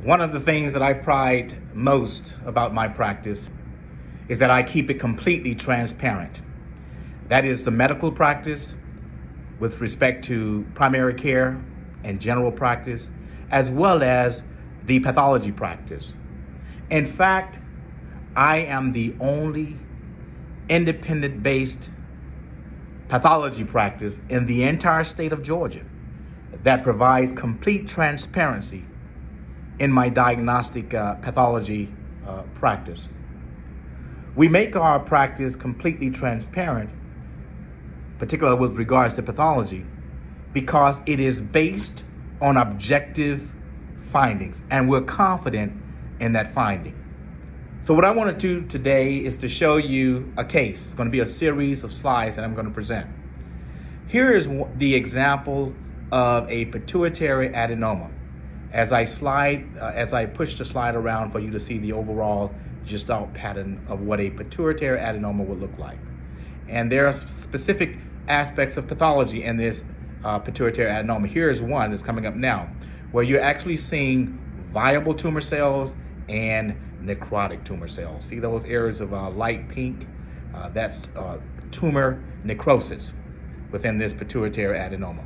One of the things that I pride most about my practice is that I keep it completely transparent. That is the medical practice with respect to primary care and general practice, as well as the pathology practice. In fact, I am the only independent-based pathology practice in the entire state of Georgia that provides complete transparency in my diagnostic pathology practice. We make our practice completely transparent, particularly with regards to pathology, because it is based on objective findings, and we're confident in that finding. So what I want to do today is to show you a case. It's going to be a series of slides that I'm going to present. Here is the example of a pituitary adenoma. As I push the slide around for you to see the overall gestalt pattern of what a pituitary adenoma would look like. And there are specific aspects of pathology in this pituitary adenoma. Here is one that's coming up now, where you're actually seeing viable tumor cells and necrotic tumor cells. See those areas of light pink? That's tumor necrosis within this pituitary adenoma.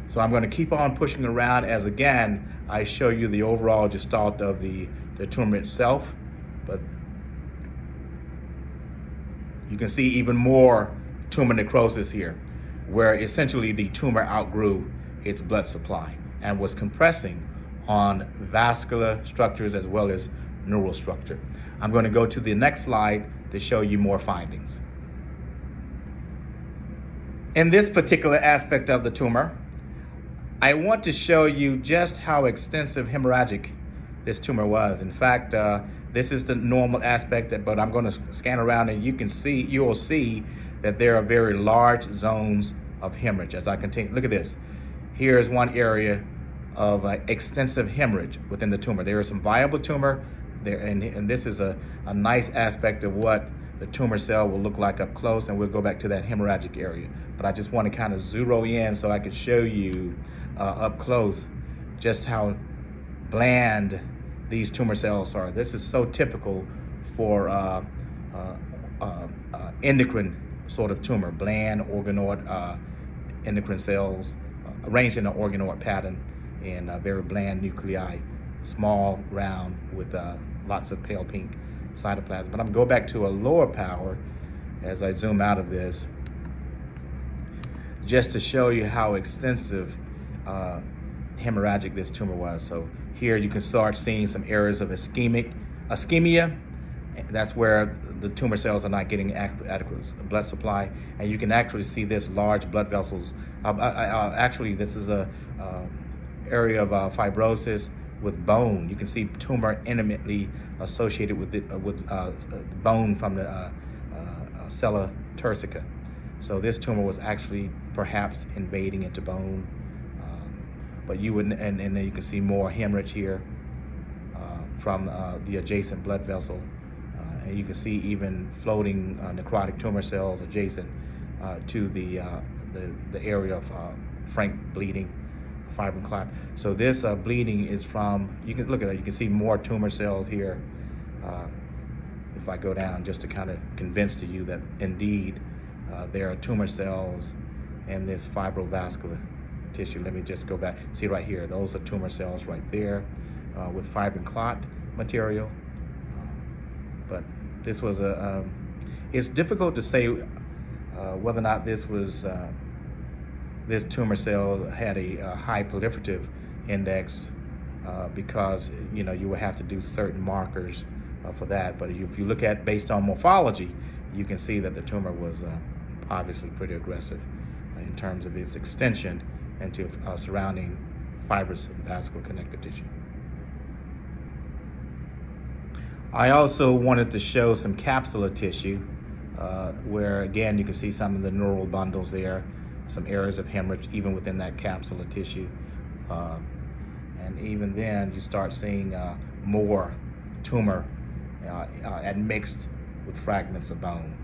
So I'm going to keep on pushing around as, again, I show you the overall gestalt of the tumor itself. But you can see even more tumor necrosis here, where essentially the tumor outgrew its blood supply and was compressing on vascular structures as well as neural structure. I'm going to go to the next slide to show you more findings. In this particular aspect of the tumor, I want to show you just how extensive hemorrhagic this tumor was. In fact, this is the normal aspect, but I'm going to scan around and you will see that there are very large zones of hemorrhage as I continue. Look at this. Here is one area of extensive hemorrhage within the tumor. There is some viable tumor there, and this is a nice aspect of what the tumor cell will look like up close, and we'll go back to that hemorrhagic area. But I just want to kind of zero in so I can show you up close just how bland these tumor cells are. This is so typical for endocrine sort of tumor, bland organoid endocrine cells arranged in an organoid pattern in very bland nuclei, small, round, with lots of pale pink cytoplasm. But I'm going to go back to a lower power as I zoom out of this, just to show you how extensive hemorrhagic this tumor was. So here you can start seeing some areas of ischemia. That's where the tumor cells are not getting adequate blood supply, and you can actually see this large blood vessels. Actually, this is a area of fibrosis with bone. You can see tumor intimately associated with bone from the sella turcica. So this tumor was actually perhaps invading into bone, but you would, and then you can see more hemorrhage here from the adjacent blood vessel. And you can see even floating necrotic tumor cells adjacent to the area of frank bleeding, fibrin clot. So this bleeding is from, you can look at that, you can see more tumor cells here. If I go down, just to kind of convince to you that indeed there are tumor cells in this fibrovascular tissue. Let me just go back. See right here, those are tumor cells right there with fibrin clot material. But this was it's difficult to say whether or not this was, this tumor cell had a high proliferative index because, you know, you would have to do certain markers for that. But if you look at based on morphology, you can see that the tumor was obviously pretty aggressive in terms of its extension into surrounding fibrous and vascular connective tissue. I also wanted to show some capsular tissue where, again, you can see some of the neural bundles there, some areas of hemorrhage even within that capsular tissue. And even then, you start seeing more tumor admixed with fragments of bone.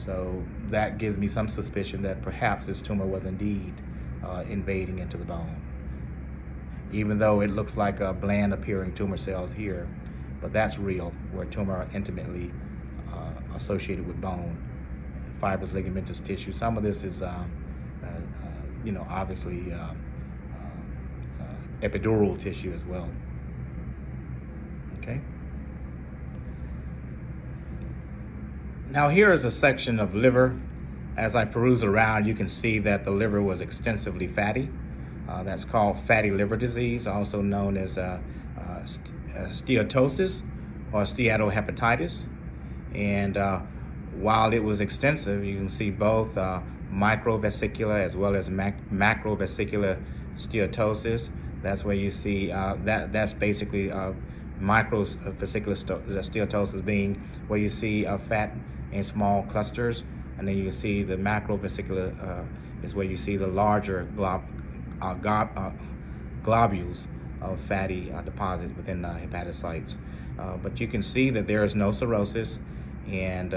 So that gives me some suspicion that perhaps this tumor was indeed invading into the bone. even though it looks like a bland appearing tumor cells here, but that's real, where tumor are intimately associated with bone, fibrous ligamentous tissue. Some of this is, you know, obviously epidural tissue as well. Okay. Now here is a section of liver. As I peruse around, you can see that the liver was extensively fatty. That's called fatty liver disease, also known as steatosis or steatohepatitis. And while it was extensive, you can see both microvesicular as well as macrovesicular steatosis. That's where you see that's basically microvesicular steatosis being where you see fat in small clusters, and then you can see the macrovesicular is where you see the larger globules of fatty deposit within the hepatocytes. But you can see that there is no cirrhosis, and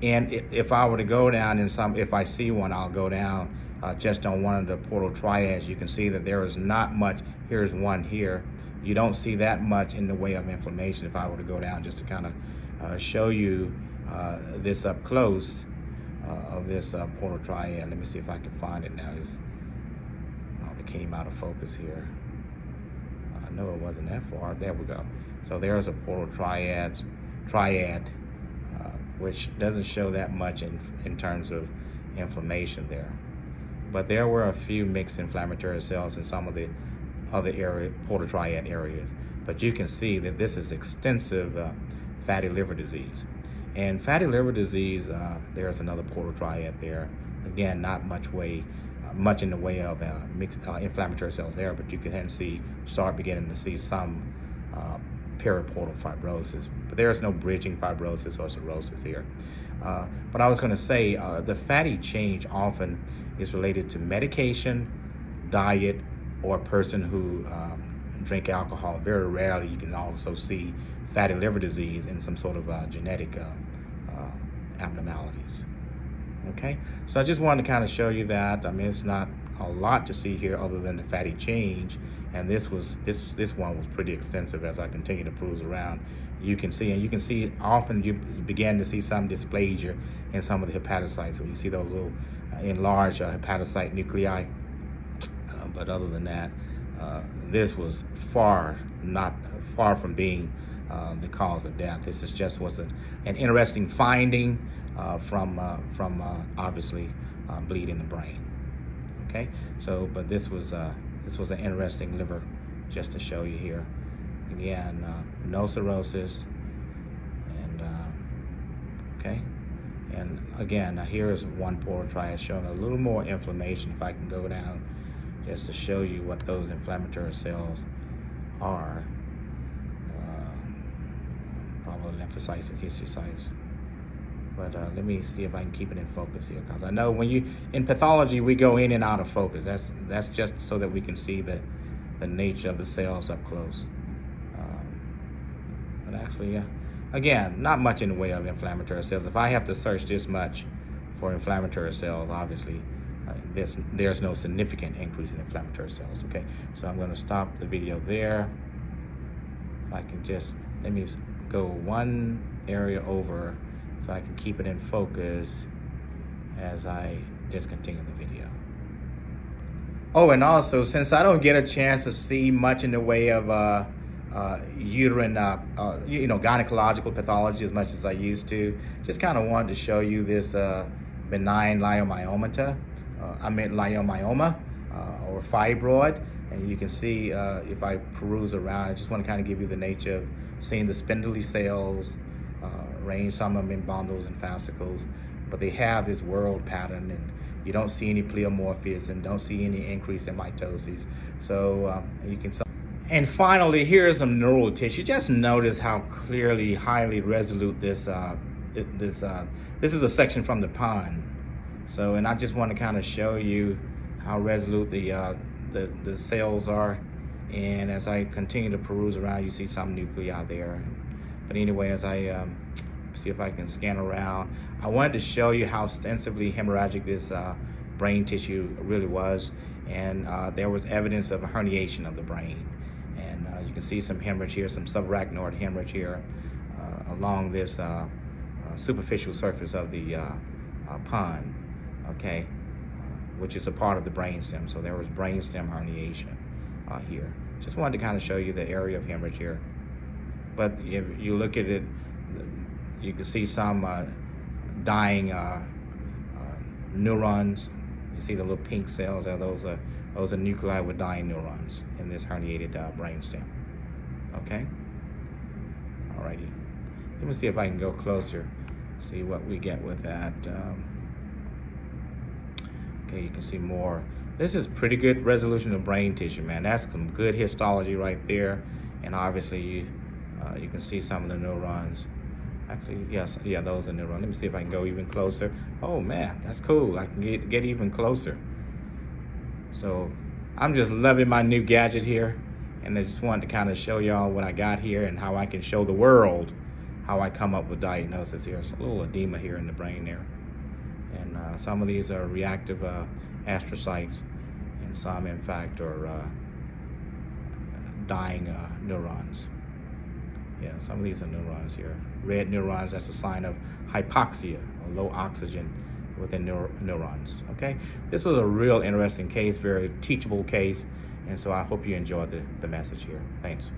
if I were to go down if I see one, I'll go down just on one of the portal triads. You can see that there is not much. Here's one here. You don't see that much in the way of inflammation. If I were to go down just to kind of show you this up close of this portal triad. Let me see if I can find it now. It came out of focus here. I know it wasn't that far. There we go. So there's a portal triad, which doesn't show that much in terms of inflammation there. But there were a few mixed inflammatory cells in some of the other portal triad areas. But you can see that this is extensive fatty liver disease. And fatty liver disease, there's another portal triad there. Again, not much in the way of mixed inflammatory cells there, but you can start beginning to see some periportal fibrosis. But there is no bridging fibrosis or cirrhosis here. But I was going to say the fatty change often is related to medication, diet, or a person who drink alcohol. Very rarely you can also see fatty liver disease in some sort of genetic abnormalities. Okay, so I just wanted to kind of show you that. I mean, it's not a lot to see here other than the fatty change, and this one was pretty extensive. As I continue to peruse around, you can see often you begin to see some dysplasia in some of the hepatocytes. So you see those little enlarged hepatocyte nuclei. But other than that, this was far from being the cause of death. This was an interesting finding from obviously bleed in the brain. Okay, so but this was an interesting liver, just to show you here. Again, no cirrhosis, and okay, and again, now here's one portal triad showing a little more inflammation. If I can go down just to show you what those inflammatory cells are. Probably lymphocytes and histiocytes. But let me see if I can keep it in focus here, because I know when in pathology we go in and out of focus. That's just so that we can see the nature of the cells up close. But actually, again, not much in the way of inflammatory cells. If I have to search this much for inflammatory cells, obviously there's no significant increase in inflammatory cells. Okay, so I'm going to stop the video there. If I can just let me go one area over so I can keep it in focus as I just continue the video. Oh, and also, since I don't get a chance to see much in the way of uterine, gynecological pathology as much as I used to, just kind of wanted to show you this benign leiomyoma, or fibroid. And you can see if I peruse around, I just want to kind of give you the nature of seeing the spindly cells, range some of them in bundles and fascicles, but they have this whorled pattern, and you don't see any pleomorphism, don't see any increase in mitosis. So you can. And finally, here's some neural tissue. Just notice how clearly, highly resolute this is a section from the pond. So, and I just want to kind of show you how resolute the cells are. And as I continue to peruse around, you see some nuclei there. But anyway, as I see if I can scan around, I wanted to show you how extensively hemorrhagic this brain tissue really was. and there was evidence of a herniation of the brain. And you can see some hemorrhage here, some subarachnoid hemorrhage here along this superficial surface of the pond, okay, which is a part of the brainstem. So there was brainstem herniation here. Just wanted to kind of show you the area of hemorrhage here. But if you look at it, you can see some dying neurons. You see the little pink cells there. Those are nuclei with dying neurons in this herniated brainstem. Okay. Alrighty. Let me see if I can go closer. See what we get with that. Okay, you can see more. This is pretty good resolution of brain tissue, man. That's some good histology right there. And obviously, you can see some of the neurons. Actually, yes, yeah, those are neurons. Let me see if I can go even closer. Oh man, that's cool. I can get even closer. So I'm just loving my new gadget here, and I just wanted to kind of show y'all what I got here and how I can show the world how I come up with diagnosis here. It's a little edema here in the brain there, and some of these are reactive astrocytes, and some, in fact, are dying neurons. Yeah, some of these are neurons here. Red neurons, that's a sign of hypoxia, or low oxygen within neurons, okay? This was a real interesting case, very teachable case, and so I hope you enjoyed the message here. Thanks.